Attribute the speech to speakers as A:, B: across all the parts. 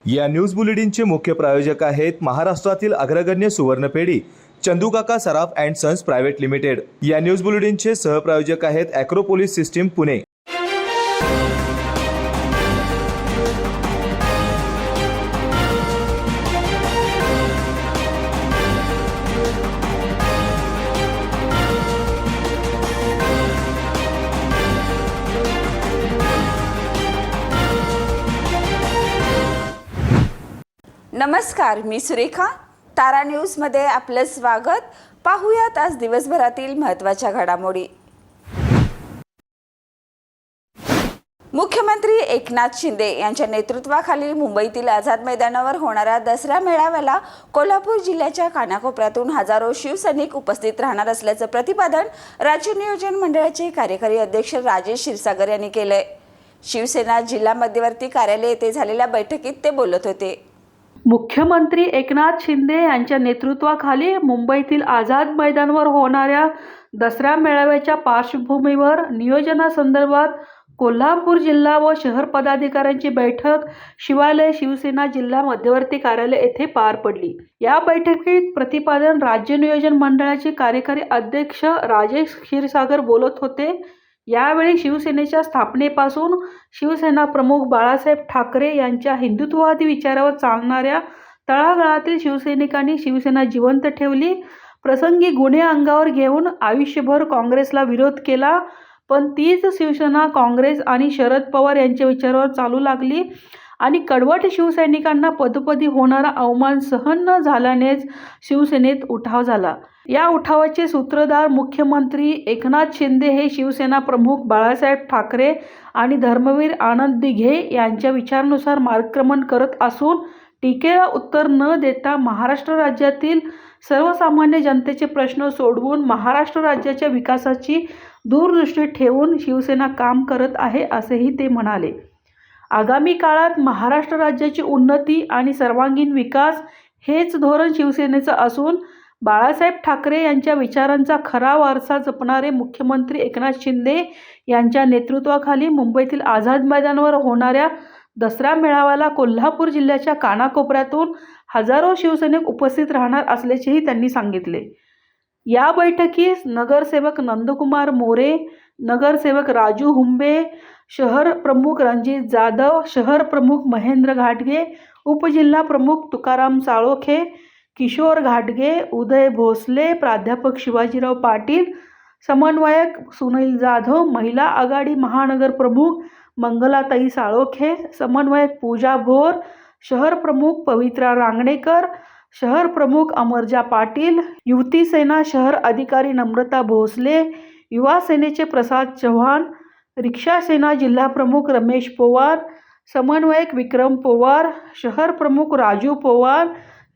A: या न्यूज बुलेटिनचे मुख्य प्रायोजक आहेत महाराष्ट्रातील अग्रगण्य सुवर्णपेढी चंदूकाका सराफ अँड सन्स प्रायव्हेट लिमिटेड। या न्यूज बुलेटिनचे सहप्रायोजक आहेत ॲक्रोपोलिस सिस्टीम पुणे।
B: नमस्कार, मी सुरेखा। तारा न्यूजमध्ये आपलं स्वागत। पाहूयात आज दिवसभरातील महत्त्वाच्या घडामोडी। मुख्यमंत्री एकनाथ शिंदे यांच्या नेतृत्वाखाली मुंबईतील आझाद मैदानावर होणाऱ्या दसरा मेळाव्याला कोल्हापूर जिल्ह्याच्या कानाकोपऱ्यातून हजारो शिवसैनिक उपस्थित राहणार असल्याचं प्रतिपादन राज्य नियोजन मंडळाचे कार्यकारी अध्यक्ष राजेश क्षीरसागर यांनी केलंय। शिवसेना जिल्हा मध्यवर्ती कार्यालय येथे झालेल्या बैठकीत ते बोलत होते।
C: मुख्यमंत्री एकनाथ शिंदे यांच्या नेतृत्वाखाली मुंबईतील आझाद मैदानावर होणाऱ्या दसरा मेळाव्याच्या पार्श्वभूमीवर नियोजनासंदर्भात कोल्हापूर जिल्हा व शहर पदाधिकाऱ्यांची बैठक शिवालय शिवसेना जिल्हा मध्यवर्ती कार्यालय येथे पार पडली। या बैठकीत प्रतिपादन राज्य नियोजन मंडळाचे कार्यकारी अध्यक्ष राजेश क्षीरसागर बोलत होते। यावेळी शिवसेनेच्या स्थापनेपासून शिवसेना प्रमुख बाळासाहेब ठाकरे यांच्या हिंदुत्ववादी विचारावर चालणाऱ्या तळागाळातील शिवसैनिकांनी शिवसेना जिवंत ठेवली। प्रसंगी गुन्हे अंगावर घेऊन आयुष्यभर काँग्रेसला विरोध केला, पण तीच शिवसेना काँग्रेस आणि शरद पवार यांच्या विचारावर चालू लागली आणि कडवट शिवसैनिकांना पदोपदी होणारा अवमान सहन न झाल्यानेच शिवसेनेत उठाव झाला। या उठावाचे सूत्रधार मुख्यमंत्री एकनाथ शिंदे हे शिवसेना प्रमुख बाळासाहेब ठाकरे आणि धर्मवीर आनंद दिघे यांच्या विचारानुसार मार्गक्रमण करत असून टीकेला उत्तर न देता महाराष्ट्र राज्यातील सर्वसामान्य जनतेचे प्रश्न सोडवून महाराष्ट्र राज्याच्या विकासाची दूरदृष्टी ठेवून शिवसेना काम करत आहे असेही ते म्हणाले। आगामी काळात महाराष्ट्र राज्याची उन्नती आणि सर्वांगीण विकास हेच धोरण शिवसेनेचं असून बाळासाहेब ठाकरे यांच्या विचारांचा खरा वारसा जपणारे मुख्यमंत्री एकनाथ शिंदे यांच्या नेतृत्वाखाली मुंबईतील आझाद मैदानावर होणाऱ्या दसरा मेळाव्याला कोल्हापूर जिल्ह्याच्या कानाकोपऱ्यातून हजारो शिवसैनिक उपस्थित राहणार असल्याचेही त्यांनी सांगितले। या बैठकीस नगरसेवक नंदकुमार मोरे, नगरसेवक राजू हुंबे, शहर प्रमुख रणजित जाधव, शहर प्रमुख महेंद्र घाटगे, उपजिल्हा प्रमुख तुकाराम साळोखे, किशोर घाटगे, उदय भोसले, प्राध्यापक शिवाजीराव पाटील, समन्वयक सुनील जाधव, महिला आघाडी महानगर प्रमुख मंगलाताई साळोखे, समन्वयक पूजा भोर, शहर प्रमुख पवित्रा रांगणेकर, शहर प्रमुख अमरजा पाटील, युवती सेना शहर अधिकारी नम्रता भोसले, युवा सेनेचे प्रसाद चव्हाण, रिक्षा सेना जिल्हा प्रमुख रमेश पवार, समन्वयक विक्रम पवार, शहर प्रमुख राजू पवार,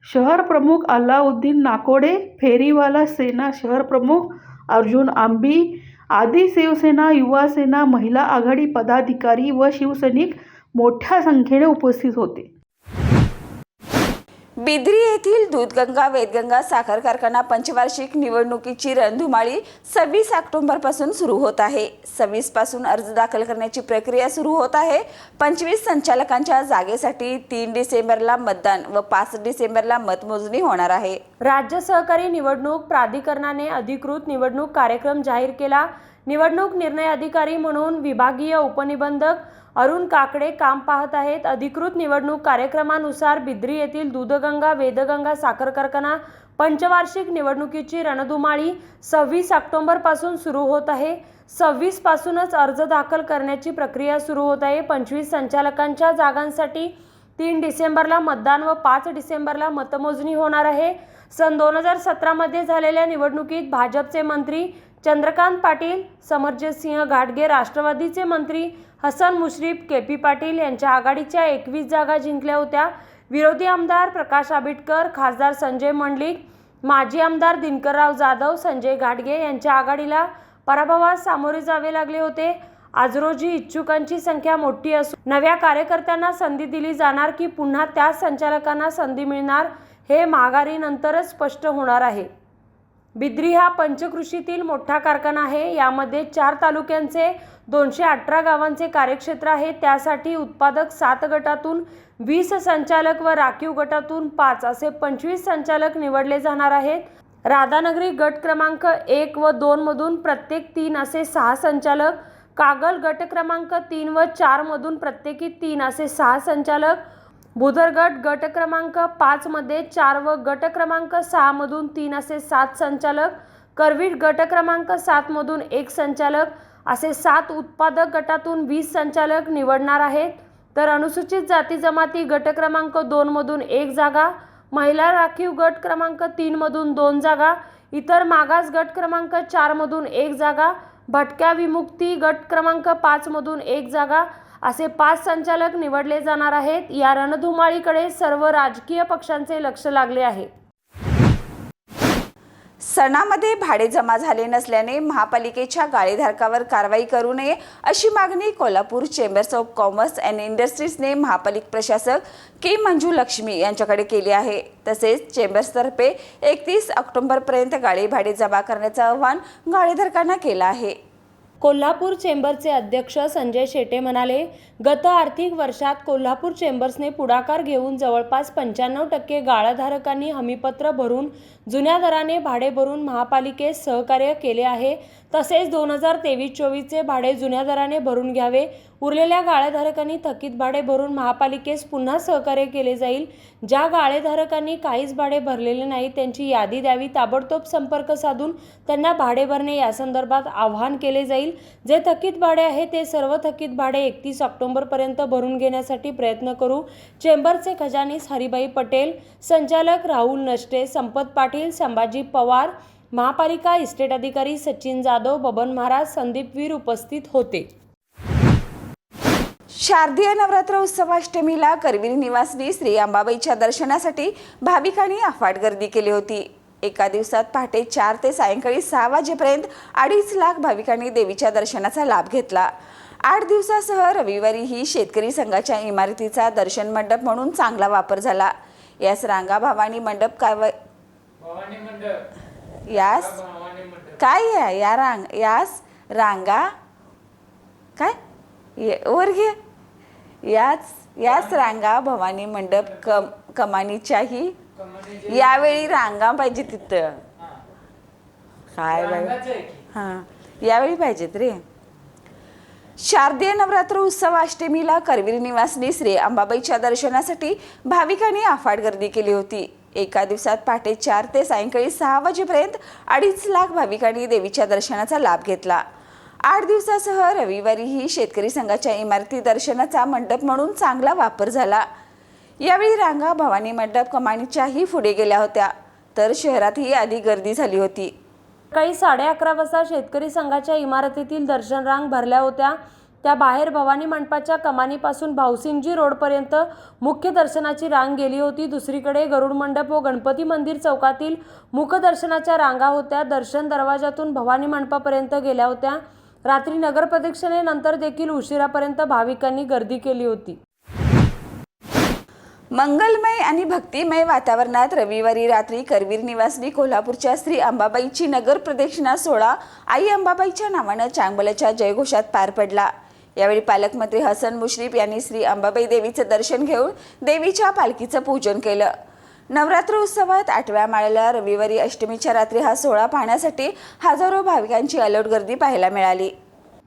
C: शहर प्रमुख अल्लाउद्दीन नाकोडे, फेरीवाला सेना शहर प्रमुख अर्जुन आंबी आदी शिवसेना, युवा सेना, महिला आघाडी पदाधिकारी व शिवसैनिक मोठ्या संख्येने उपस्थित होते।
B: बिद्री येथील दूधगंगा वेदगंगा साखर कारखाना पंचवार्षिक निवडणुकीची रणधुमाळी 26 ऑक्टोबरपासून सुरू होत आहे। 26 पासून अर्ज दाखल करण्याची प्रक्रिया सुरू होत आहे। 25 संचालकांच्या जागेसाठी 3 डिसेंबरला मतदान व 5 डिसेंबरला मतमोजणी होणार आहे।
D: राज्य सहकारी निवडणूक प्राधिकरणाने अधिकृत निवडणूक कार्यक्रम जाहीर केला। निवडणूक निर्णय अधिकारी म्हणून विभागीय उपनिबंधक अरुण काकडे काम पाहत आहेत। अधिकृत निवडणूक कार्यक्रमानुसार बिद्री येथील दूधगंगा वेदगंगा साखर कारखाना पंचवार्षिक निवडणुकीची रणधुमाळी 26 ऑक्टोबरपासून सुरू होत आहे। 26 पासूनच अर्ज दाखल करण्याची प्रक्रिया सुरू होत आहे। 25 संचालकांच्या जागांसाठी 3 डिसेंबरला मतदान व 5 डिसेंबरला मतमोजणी होणार आहे। सन 2017 मध्ये झालेल्या निवडणुकीत भाजपचे मंत्री चंद्रकांत पाटील, समरजित सिंह घाटगे, राष्ट्रवादीचे मंत्री हसन मुश्रीफ, केपी पाटील यांच्या आघाडीच्या 21 जागा जिंकल्या होत्या। विरोधी आमदार प्रकाश आंबेडकर, खासदार संजय मंडलिक, माजी आमदार दिनकरराव जाधव, संजय घाटगे यांच्या आघाडीला पराभवास सामोरे जावे लागले होते। आज रोजी इच्छुकांची संख्या मोठी असून नव्या कार्यकर्त्यांना संधी दिली जाणार की पुन्हा त्याच संचालकांना संधी मिळणार हे माघारीनंतरच स्पष्ट होणार आहे। बिद्री हा पंचकृषीतील मोठा कारखाना आहे. यामध्ये 4 तालुक्यांचे 218 गावांचे कार्यक्षेत्र आहे. त्यासाठी उत्पादक 7 गटातून 20 संचालक व राखीव गटातून 5 असे 25 संचालक निवडले जाणार आहेत. राधानगरी गट क्रमांक 1 व 2 मधून प्रत्येक 3 असे 6 संचालक, कागल गट क्रमांक 3 व 4 मधून प्रत्येकी 3 असे 6 संचालक, बुधरगड गट क्रमांक 5 मध्ये 4 व गट क्रमांक 6 मधून 3 असे 7 संचालक, करवीर गट क्रमांक 7 मधून 1 संचालक असे 7 उत्पादक गटातून 20 संचालक निवडणार आहेत. तर अनुसूचित जाती जमाती गट क्रमांक 2 मधून 1 जागा, महिला राखीव गट क्रमांक 3 मधून 2 जागा, इतर मागास गट क्रमांक 4 मधून 1 जागा, भटक्या विमुक्ती गट क्रमांक 5 मधून 1 जागा असे 5 संचालक निवडले जाणार आहेत. या रणधुमाळीकडे सर्व राजकीय पक्षांचे लक्ष लागले आहे.
B: सणामध्ये भाडे जमा झाले नसल्याने महापालिकेच्या गाळेधारकावर कारवाई करू नये अशी मागणी Kolhapur chambers of commerce and इंडस्ट्रीजने महापालिका प्रशासक के मंजू लक्ष्मी यांच्याकडे केली आहे. तसेच चेंबर्सतर्फे 31 ऑक्टोबरपर्यंत गाळे भाडे जमा करण्याचं आवाहन गाळेधारकांना केलं आहे.
D: कोल्हापूर चेंबरचे अध्यक्ष संजय शेटे म्हणाले, गत आर्थिक वर्षात कोल्हापूर चेंबर्सने पुढाकार घेऊन जवळपास 95% गाळाधारकांनी हमीपत्र भरून जुन्या दराने भाडे भरून महापालिकेस सहकार्य केले आहे. तसेच 2023-24चे भाडे जुन्या दराने भरून घ्यावे. उरलेल्या गाळेधारकांनी थकीत भाडे भरून महापालिकेस पुन्हा सहकार्य केले जाईल. ज्या गाळेधारकांनी काहीच भाडे भरलेले नाही त्यांची यादी द्यावी. ताबडतोब संपर्क साधून त्यांना भाडे भरणे यासंदर्भात आवाहन केले जाईल. जे थकीत भाडे आहे ते सर्व थकीत भाडे 31 ऑक्टोबरपर्यंत भरून घेण्यासाठी प्रयत्न करू. चेंबरचे खजानीस हरिभाई पटेल, संचालक राहुल नष्टे, संपत पाटील, संभाजी पवार, महापालिका इस्टेट अधिकारी सचिन जाधव, बबन महाराज, संदीप वीर उपस्थित होते.
B: शारदीय नवरात्र उत्सवाष्टमीला करवीर निवासनी श्री अंबाबाईच्या दर्शनासाठी भाविकांनी अफाट गर्दी केली होती. एका दिवसात पहाटे 4 ते सायंकाळी 6 वाजेपर्यंत 2.5 लाख भाविकांनी देवीच्या दर्शनाचा लाभ घेतला. 8 दिवसासह रविवारीही शेतकरी संघाच्या इमारतीचा दर्शन मंडप म्हणून चांगला वापर झाला. यास रांगा भवानी मंडप यास रांगा रांगा भवानी मंडप कमानीच्याही यावेळी रांगा पाहिजे तिथं काय हां यावेळी पाहिजेत रे. शारदीय नवरात्र उत्सवाष्टमीला करवीर निवासनी श्री अंबाबाईच्या दर्शनासाठी भाविकांनी अफाट गर्दी केली होती. एका दिवसात पहाटे 4 ते सायंकाळी 6 वाजेपर्यंत 2.5 लाख भाविकांनी देवीच्या दर्शनाचा लाभ घेतला. 8 दिवसासह रविवारीही शेतकरी संघाच्या इमारती दर्शनाचा मंडप म्हणून चांगला वापर झाला. यावेळी रांगा भवानी मंडप कमानीच्याही पुढे गेल्या होत्या तर शहरातही अधिक गर्दी झाली होती.
D: सकाळी 11:30 वाजता शेतकरी संघाच्या इमारतीतील दर्शन रांग भरल्या होत्या. त्या बाहेर भवानी मंडपाच्या कमानीपासून भाऊसिंगजी रोडपर्यंत मुख्य दर्शनाची रांग गेली होती. दुसरीकडे गरुड मंडप व गणपती मंदिर चौकातील मुखदर्शनाच्या रांगा होत्या. दर्शन दरवाजातून भवानी मंडपापर्यंत गेल्या होत्या. रात्री नगर प्रदक्षिणेनंतर देखील उशिरापर्यंत भाविकांनी गर्दी केली होती.
B: मंगलमय आणि भक्तिमय वातावरणात रविवारी रात्री करवीर निवासनी कोल्हापूरच्या श्री अंबाबाईची नगर प्रदक्षिणा सोहळा आई अंबाबाईच्या नावानं चांगभल्याच्या जयघोषात पार पडला. यावेळी पालकमंत्री हसन मुश्रीफ यांनी श्री अंबाबाई देवीचं दर्शन घेऊन देवीच्या पालखीचं पूजन केलं. नवरात्र उत्सवात 8व्या माळ्याला रविवारी अष्टमीच्या रात्री हा सोहळा पाहण्यासाठी हजारो भाविकांची अलोट गर्दी पाहायला मिळाली.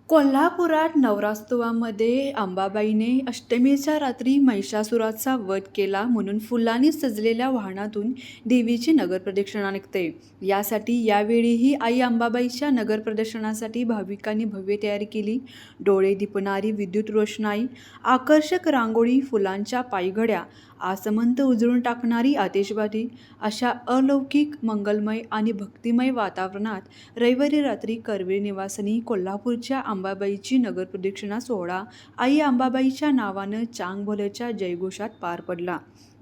E: कोल्हापुरात नवरात्रोत्सवामध्ये अंबाबाईने अष्टमीच्या रात्री महिषासुराचा वध केला म्हणून फुलांनी सजलेल्या वाहनातून देवीची नगरप्रदक्षिणा निघते. यासाठी यावेळीही आई अंबाबाईच्या नगरप्रदक्षिणासाठी भाविकांनी भव्य तयारी केली. डोळे दिपणारी विद्युत रोषणाई, आकर्षक रांगोळी, फुलांच्या पायघड्या, आसमंत उजळून टाकणारी आतिषबाजी अशा अलौकिक मंगलमय आणि भक्तिमय वातावरणात रविवारी रात्री करवीर निवासनी कोल्हापूरच्या अंबाबाईची नगरप्रदक्षिणा सोहळा आई अंबाबाईच्या नावानं चांगभल्याच्या जयघोषात पार पडला.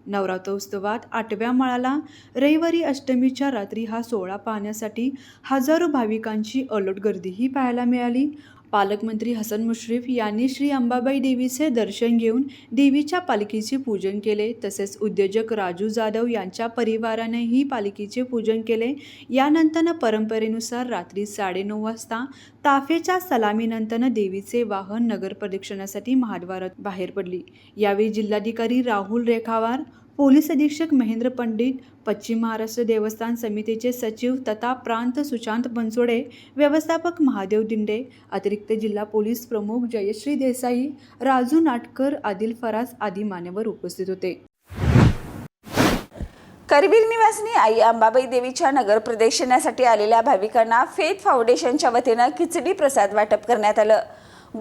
E: नवरात्रोत्सवात 8व्या माळाला रविवारी अष्टमीच्या रात्री हा सोहळा पाहण्यासाठी हजारो भाविकांची अलोट गर्दीही पाहायला मिळाली. पालकमंत्री हसन मुश्रीफ यांनी श्री अंबाबाई देवीचे दर्शन घेऊन देवीच्या पालखीचे पूजन केले. तसेच उद्योजक राजू जाधव यांच्या परिवारानेही पालखीचे पूजन केले. यानंतर परंपरेनुसार रात्री 9:30 वाजता ताफेच्या सलामीनंतर देवीचे वाहन नगर प्रदक्षिणासाठी महाद्वारात बाहेर पडली. यावेळी जिल्हाधिकारी राहुल रेखावार, पोलीस अधीक्षक महेंद्र पंडित, पश्चिम महाराष्ट्र देवस्थान समितीचे सचिव तथा प्रांत सुशांत बनसोडे, व्यवस्थापक महादेव दिंडे, अतिरिक्त जिल्हा पोलीस प्रमुख जयश्री देसाई, राजू नाटकर, आदिल फराज आदी मान्यवर उपस्थित होते.
B: करवीर निवासिनी आई अंबाबाई देवीच्या नगर प्रदक्षिणासाठी आलेल्या भाविकांना फेथ फाउंडेशनच्या वतीनं खिचडी प्रसाद वाटप करण्यात आलं.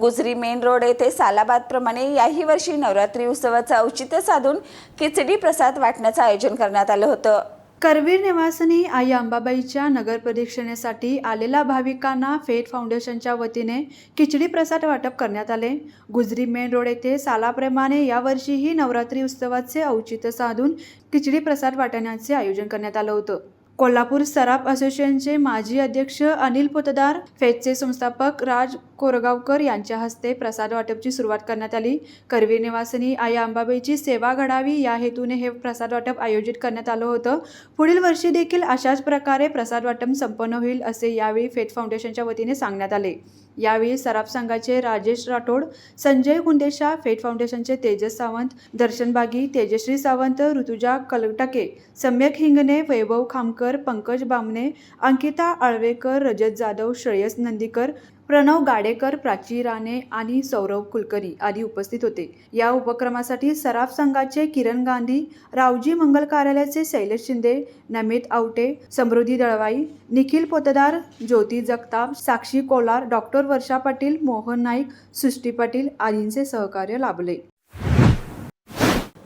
B: गुजरी मेन रोड येथे सालाबाद प्रमाणे याही वर्षी नवरात्री उत्सवाचं औचित्य साधून खिचडी प्रसाद वाटण्याचं आयोजन करण्यात आलं होतं.
E: करवीर निवासिनी आई अंबाबाईच्या नगर प्रदक्षिणेसाठी आलेल्या भाविकांना फेथ फाउंडेशनच्या वतीने खिचडी प्रसाद वाटप करण्यात आले. गुजरी मेन रोड येथे सालाप्रमाणे यावर्षीही नवरात्री उत्सवाचे औचित्य साधून खिचडी प्रसाद वाटण्याचे आयोजन करण्यात आलं होतं. कोल्हापूर सराफ असोसिएशनचे माजी अध्यक्ष अनिल पोतदार, फेथचे संस्थापक राज कोरगावकर यांच्या हस्ते प्रसाद वाटपची सुरुवात करण्यात आली. करवीर निवासिनी आई अंबाबाईची सेवा घडावी या हेतूने हे प्रसाद वाटप आयोजित करण्यात आलं होतं. पुढील वर्षी देखील अशाच प्रकारे प्रसाद वाटप संपन्न होईल असे यावेळी फेथ फाउंडेशनच्या वतीने सांगण्यात आले. यावेळी सराफ संघाचे राजेश राठोड, संजय गुंडेशा, फेथ फाउंडेशनचे तेजस सावंत, दर्शन बागी, तेजश्री सावंत, ऋतुजा कलटके, सम्यक हिंगणे, वैभव खामकर, पंकज बामणे, अंकिता आळवेकर, रजत जाधव, श्रेयस नंदीकर, प्रणव गाडेकर, प्राची राणे आणि सौरभ कुलकर्णी आदी उपस्थित होते. या उपक्रमासाठी सराफ संघाचे किरण गांधी, रावजी मंगल कार्यालयाचे शैलेश शिंदे, नमित आवटे, समृद्धी दळवाई, निखिल पोतदार, ज्योती जगताप, साक्षी कोलार, डॉक्टर वर्षा पाटील, मोहन नाईक, सृष्टी पाटील आदींचे सहकार्य लाभले.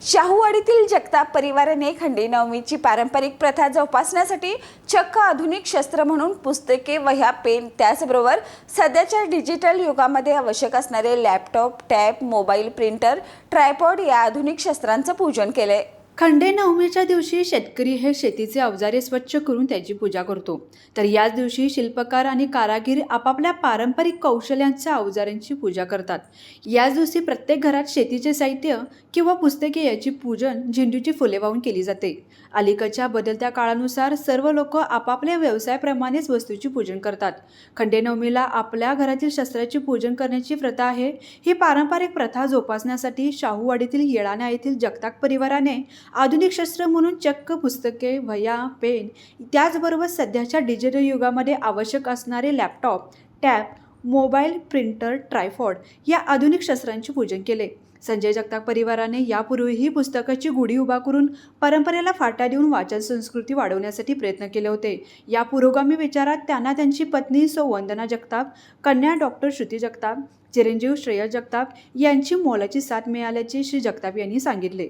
B: शाहूवाडीतील जगताप परिवाराने खंडे नवमीची पारंपरिक प्रथा जोपासण्यासाठी चक्क आधुनिक शस्त्र म्हणून पुस्तके, वह्या, पेन, त्याचबरोबर सध्याच्या डिजिटल युगामध्ये आवश्यक असणारे laptop, tab, mobile, printer, tripod या आधुनिक शस्त्रांचं पूजन केलंय.
E: खंडे नवमीच्या दिवशी शेतकरी हे शेतीचे अवजारे स्वच्छ करून त्याची पूजा करतो. तर याच दिवशी शिल्पकार आणि कारागीर आपापल्या पारंपरिक कौशल्यांच्या अवजारांची पूजा करतात. याच दिवशी प्रत्येक घरात शेतीचे साहित्य किंवा पुस्तके याची पूजन झेंडूची फुले वाहून केली जाते. अलीकडच्या बदलत्या काळानुसार सर्व लोक आपापल्या व्यवसायाप्रमाणेच वस्तूची पूजन करतात. खंडे नवमीला आपल्या घरातील शस्त्राची पूजन करण्याची प्रथा आहे. ही पारंपरिक प्रथा जोपासण्यासाठी शाहूवाडीतील येळाणा येथील जगताप परिवाराने आधुनिक शस्त्र म्हणून चक्क पुस्तके, वह्या, पेन, त्याचबरोबर सध्याच्या डिजिटल युगामध्ये आवश्यक असणारे laptop, tab, mobile, printer, tripod या आधुनिक शस्त्रांचे पूजन केले. संजय जगताप परिवाराने यापूर्वीही पुस्तकाची गुढी उभा करून परंपरेला फाटा देऊन वाचन संस्कृती वाढवण्यासाठी प्रयत्न केले होते. या पुरोगामी विचारात त्यांना त्यांची पत्नी सौ वंदना जगताप, कन्या डॉक्टर श्रुती जगताप, चिरंजीव श्रेयस जगताप यांची मोलाची साथ मिळाल्याचे श्री जगताप यांनी सांगितले.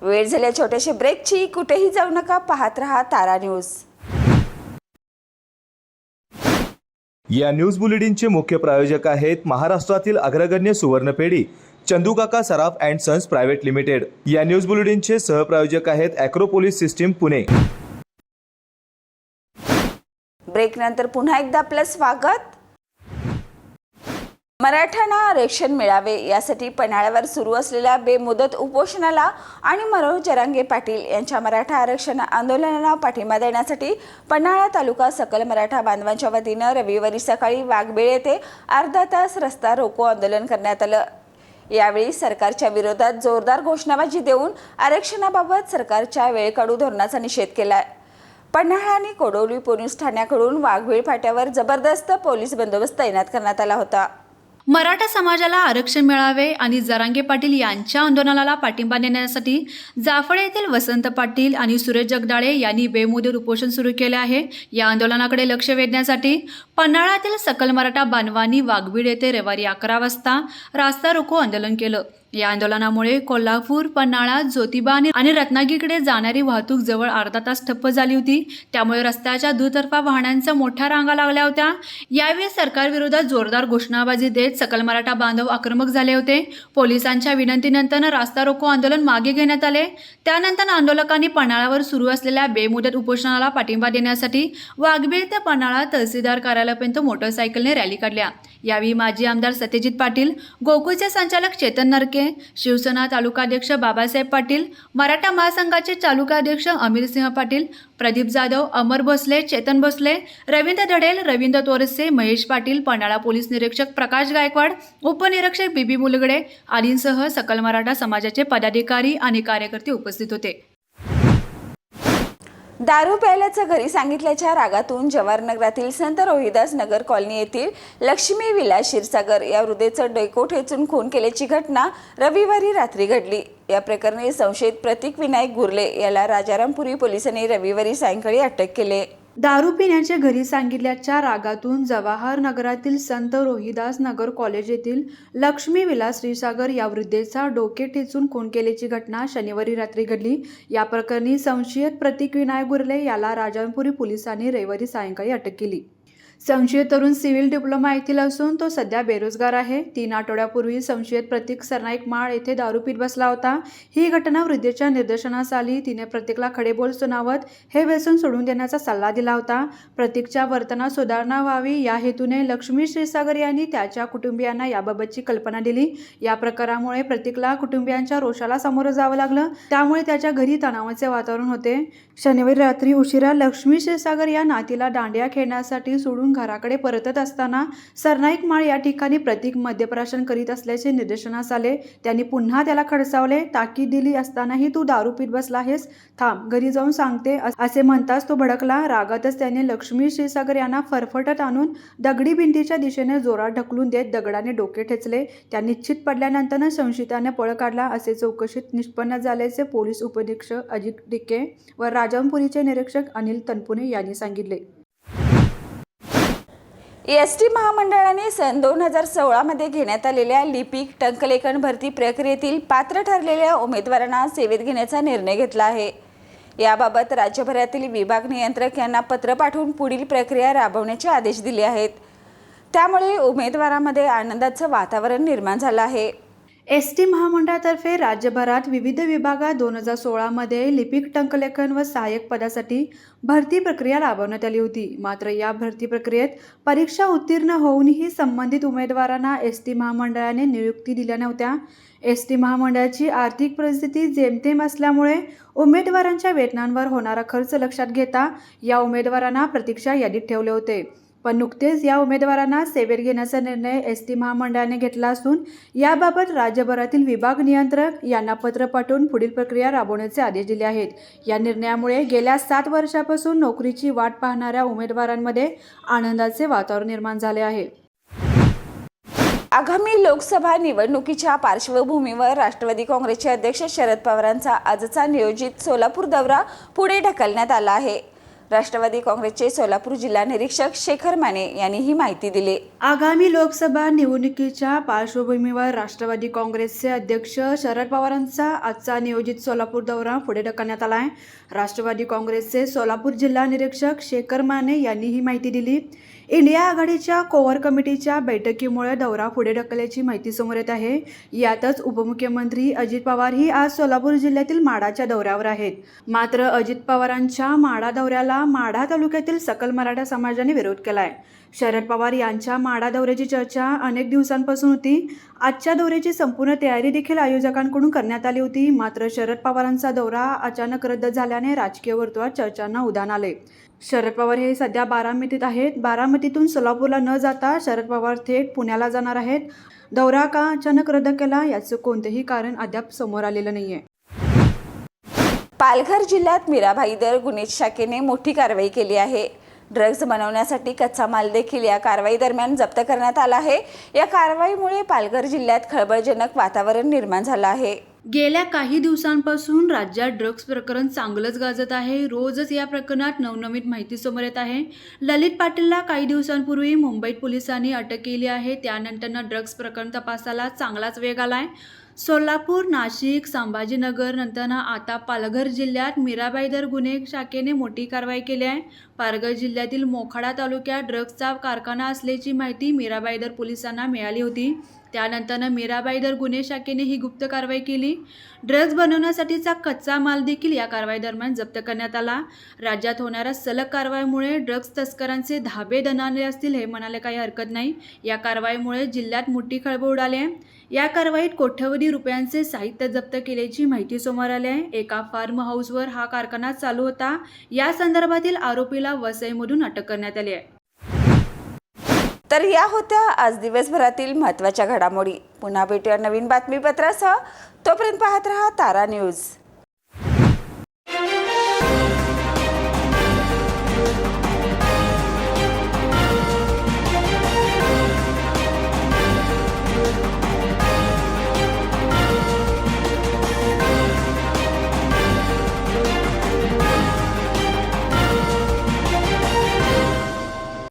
B: वेळ झाल्या छोट्याशा ब्रेकची. कुठेही जाऊ नका, पाहत रहा तारा न्यूज.
A: या न्यूज बुलेटिनचे मुख्य प्रायोजक आहेत महाराष्ट्रातील अग्रगण्य सुवर्णपेढी चंदूकाका सराफ अँड सन्स प्रायव्हेट लिमिटेड. या न्यूज बुलेटिनचे सहप्रायोजक आहेत ॲक्रोपोलिस सिस्टीम पुणे.
B: ब्रेक नंतर पुन्हा एकदा आपलं स्वागत. मराठ्यांना आरक्षण मिळावे यासाठी पन्हाळ्यावर सुरू असलेल्या बेमुदत उपोषणाला आणि मनोज जरांगे पाटील यांच्या मराठा आरक्षण आंदोलनाला पाठिंबा देण्यासाठी पन्हाळा तालुका सकल मराठा बांधवांच्या वतीनं रविवारी सकाळी वाघबीळ येथे अर्धा तास रस्ता रोको आंदोलन करण्यात आलं. यावेळी सरकारच्या विरोधात जोरदार घोषणाबाजी देऊन आरक्षणाबाबत सरकारच्या वेळकाढू धोरणाचा निषेध केलाय. पन्हाळा आणि कोडोली पोलीस ठाण्याकडून वाघबीळ फाट्यावर जबरदस्त पोलीस बंदोबस्त तैनात करण्यात आला होता.
E: मराठा समाजाला आरक्षण मिळावे आणि जरांगे पाटील यांच्या आंदोलनाला पाठिंबा देण्यासाठी जाफळे येथील वसंत पाटील आणि सुरेश जगदाळे यांनी बेमुदत उपोषण सुरू केले आहे. या आंदोलनाकडे लक्ष वेधण्यासाठी पन्हाळ्यातील सकल मराठा बांधवांनी वाघबीळ येथे रविवारी 11 वाजता रास्ता रोको आंदोलन केलं. या आंदोलनामुळे कोल्हापूर, पन्हाळा, ज्योतिबा आणि रत्नागिरीकडे जाणारी वाहतूक जवळ अर्धा तास ठप्प झाली होती. त्यामुळे रस्त्याच्या दुतर्फा वाहनांच्या मोठ्या रांगा लागल्या होत्या. यावेळी सरकारविरोधात जोरदार घोषणाबाजी देत सकल मराठा बांधव आक्रमक झाले होते. पोलिसांच्या विनंतीनंतर रास्ता रोको आंदोलन मागे घेण्यात आले. त्यानंतर आंदोलकांनी पन्हाळ्यावर सुरू असलेल्या बेमुदत उपोषणाला पाठिंबा देण्यासाठी वाघबीळ ते पन्हाळा तहसीलदार कार्यालयापर्यंत मोटरसायकलने रॅली काढल्या. यावेळी माजी आमदार सत्यजित पाटील, गोकुळचे संचालक चेतन नरके, शिवसेना तालुकाध्यक्ष बाबासाहेब पाटील, मराठा महासंघाचे तालुकाध्यक्ष अमीरसिंह पाटील, प्रदीप जाधव, अमर भोसले, चेतन भोसले, रवींद्र धडेल, रवींद्र तोरसे, महेश पाटील, पन्हाळा पोलीस निरीक्षक प्रकाश गायकवाड, उपनिरीक्षक बीबी मुलगडे आदींसह सकल मराठा समाजाचे पदाधिकारी आणि कार्यकर्ते उपस्थित होते.
B: दारू प्यायल्याचं घरी सांगितल्याच्या रागातून जवाहरनगरातील संत रोहिदास नगर कॉलनी येथील लक्ष्मी विलास क्षीरसागर या वृद्धेचं डोको ठेचून खून केल्याची घटना रविवारी रात्री घडली. या प्रकरणी संशयित प्रतीक विनायक गुर्ले याला राजारामपुरी पोलिसांनी रविवारी सायंकाळी अटक केली.
E: दारू पिण्याचे घरी सांगितल्याच्या रागातून जवाहर नगरातील संत रोहिदास नगर कॉलेज येथील लक्ष्मी विलास क्षीरसागर या वृद्धेचा डोके ठेचून खून केल्याची घटना शनिवारी रात्री घडली. या प्रकरणी संशयित प्रतीक विनायक गुर्ले याला राजारामपुरी पोलिसांनी रविवारी सायंकाळी अटक केली. संशयित तरुण सिव्हिल डिप्लोमा येथील असून तो सध्या बेरोजगार आहे. 3 आठवड्यापूर्वी संशयित प्रतीक सरनाईक माळ येथे दारू पीत बसला होता. ही घटना वृद्धेच्या निदर्शनास आली. तिने प्रतीकला खडेबोल सुनावत हे व्यसन सोडून देण्याचा सल्ला दिला होता. प्रतीकच्या वर्तनात सुधारणा व्हावी या हेतूने लक्ष्मी क्षीरसागर यांनी त्याच्या कुटुंबियांना याबाबतची कल्पना दिली. या प्रकारामुळे प्रतीकला कुटुंबियांच्या रोषाला सामोरं जावं लागलं. त्यामुळे त्याच्या घरी तणावाचे वातावरण होते. शनिवारी रात्री उशिरा लक्ष्मी क्षीरसागर या नातीला दांडिया खेळण्यासाठी सोडून घराकडे परतत असताना सरनाईक माळ या ठिकाणी प्रतीक मद्यप्राशन करीत असल्याचे निदर्शनास आले. त्यांनी पुन्हा त्याला खडसावले. ताकीद दिली असतानाही तू दारू पीत बसला आहेस, थांब घरी जाऊन सांगते असे म्हणताच तो भडकला. रागातच त्याने लक्ष्मी क्षीरसागर यांना फरफटत आणून दगडी भिंतीच्या दिशेने जोरात ढकलून देत दगडाने डोके ठेचले. त्या निश्चित पडल्यानंतर संशयिताने पळ काढला असे चौकशीत निष्पन्न झाल्याचे पोलीस उपनिरीक्षक अजित डिके व राजारामपुरीचे निरीक्षक अनिल तनपुरे यांनी सांगितले.
B: एसटी महामंडळाने सन 2016 मध्ये घेण्यात आलेल्या लिपिक टंकलेखन भरती प्रक्रियेतील पात्र ठरलेल्या उमेदवारांना सेवेत घेण्याचा निर्णय घेतला आहे. याबाबत राज्यभरातील विभाग नियंत्रक यांना पत्र पाठवून पुढील प्रक्रिया राबवण्याचे आदेश दिले आहेत. त्यामुळे उमेदवारांमध्ये आनंदाचं वातावरण निर्माण झालं आहे.
E: एसटी महामंडळातर्फे राज्यभरात विविध विभागात 2016 मध्ये लिपिक टंकलेखन व सहाय्यक पदासाठी भरती प्रक्रिया राबवण्यात आली होती. मात्र या भरती प्रक्रियेत परीक्षा उत्तीर्ण होऊनही संबंधित उमेदवारांना एसटी महामंडळाने नियुक्ती दिल्या नव्हत्या. एसटी महामंडळाची आर्थिक परिस्थिती जेमतेम असल्यामुळे उमेदवारांच्या वेतनांवर होणारा खर्च लक्षात घेता या उमेदवारांना प्रतीक्षा यादीत ठेवले होते. पण नुकतेच या उमेदवारांना सेवेत घेण्याचा निर्णय एसटी महामंडळाने घेतला असून याबाबत राज्यभरातील विभाग नियंत्रक यांना पत्र पाठवून पुढील प्रक्रिया राबवण्याचे आदेश दिले आहेत. या निर्णयामुळे गेल्या 7 वर्षापासून नोकरीची वाट पाहणाऱ्या उमेदवारांमध्ये आनंदाचे वातावरण निर्माण झाले आहे.
B: आगामी लोकसभा निवडणुकीच्या पार्श्वभूमीवर राष्ट्रवादी काँग्रेसचे अध्यक्ष शरद पवारांचा आजचा नियोजित सोलापूर दौरा पुढे ढकलण्यात आला आहे. राष्ट्रवादी काँग्रेसचे सोलापूर जिल्हा निरीक्षक शेखर माने यांनी ही माहिती दिली.
E: आगामी लोकसभा निवडणुकीच्या पार्श्वभूमीवर राष्ट्रवादी काँग्रेसचे अध्यक्ष शरद पवारांचा आजचा नियोजित सोलापूर दौरा पुढे ढकलण्यात आला आहे. राष्ट्रवादी काँग्रेसचे सोलापूर जिल्हा निरीक्षक शेखर माने यांनी ही माहिती दिली. इंडिया आघाडीच्या कोअर कमिटीच्या बैठकीमुळे दौरा पुढे ढकलल्याची माहिती समोर येत आहे. यातच उपमुख्यमंत्री अजित पवार ही आज सोलापूर जिल्ह्यातील माढाच्या दौऱ्यावर आहेत. मात्र अजित पवारांच्या माढा दौऱ्याला माढा तालुक्यातील सकल मराठा समाजाने विरोध केलाय. शरद पवार यांच्या माढा दौऱ्याची चर्चा अनेक दिवसांपासून होती. आजच्या दौऱ्याची संपूर्ण तयारी देखील आयोजकांकडून करण्यात आली होती. मात्र शरद पवारांचा दौरा अचानक रद्द झाल्याने राजकीय वर्तुळात चर्चांना उधाण आले. शरद पवार हे सध्या बारामतीत आहेत. बारामतीतून सोलापूरला न जाता शरद पवार थेट पुण्याला जाणार आहेत. दौरा का अचानक रद्द केला याचं कोणतेही कारण अद्याप समोर आलेलं नाहीये.
B: पालघर जिल्ह्यात मीराभाईदर गुन्हे शाखेने मोठी कारवाई केली आहे. ड्रग्ज बनवण्यासाठी कच्चा माल देखील या कारवाई दरम्यान जप्त करण्यात आला आहे. या कारवाईमुळे पालघर जिल्ह्यात खळबळजनक वातावरण निर्माण झालं आहे.
E: गेल्या काही दिवसांपासून राज्यात ड्रग्ज प्रकरण चांगलंच गाजत आहे. रोजच या प्रकरणात नवनवीन माहिती समोर येत आहे. ललित पाटीलला काही दिवसांपूर्वी मुंबईत पोलिसांनी अटक केली आहे. त्यानंतर ड्रग्ज प्रकरण तपासाला चांगलाच वेग आलाय. सोलापूर, नाशिक, संभाजीनगर नंतर आता पालघर जिल्ह्यात मीराबाईदर गुन्हे शाखेने मोठी कारवाई केली आहे. पालघर जिल्ह्यातील मोखाडा तालुक्यात ड्रग्जचा कारखाना असल्याची माहिती मीराबाईदर पोलिसांना मिळाली होती. त्यानंतर मीराबाईदर गुन्हे शाखेने ही गुप्त कारवाई केली. ड्रग्ज बनवण्यासाठीचा कच्चा माल देखील या कारवाई दरम्यान जप्त करण्यात आला. राज्यात होणाऱ्या सलग कारवाईमुळे ड्रग्ज तस्करांचे धाबे दणाणले असतील हे म्हणायला काही हरकत नाही. या कारवाईमुळे जिल्ह्यात मोठी खळबळ उडाली आहे. या कारवाईत कोट्यवधी रुपयांचे साहित्य जप्त केल्याची माहिती समोर आली आहे. एका फार्म हाऊसवर हा कारखाना चालू होता. या संदर्भातील आरोपीला वसईमधून अटक करण्यात आली आहे.
B: तर या होत्या आज दिवसभरातील महत्त्वाच्या घडामोडी. पुन्हा भेटूया नवीन बातमीपत्रासह. तोपर्यंत पाहत रहा तारा न्यूज.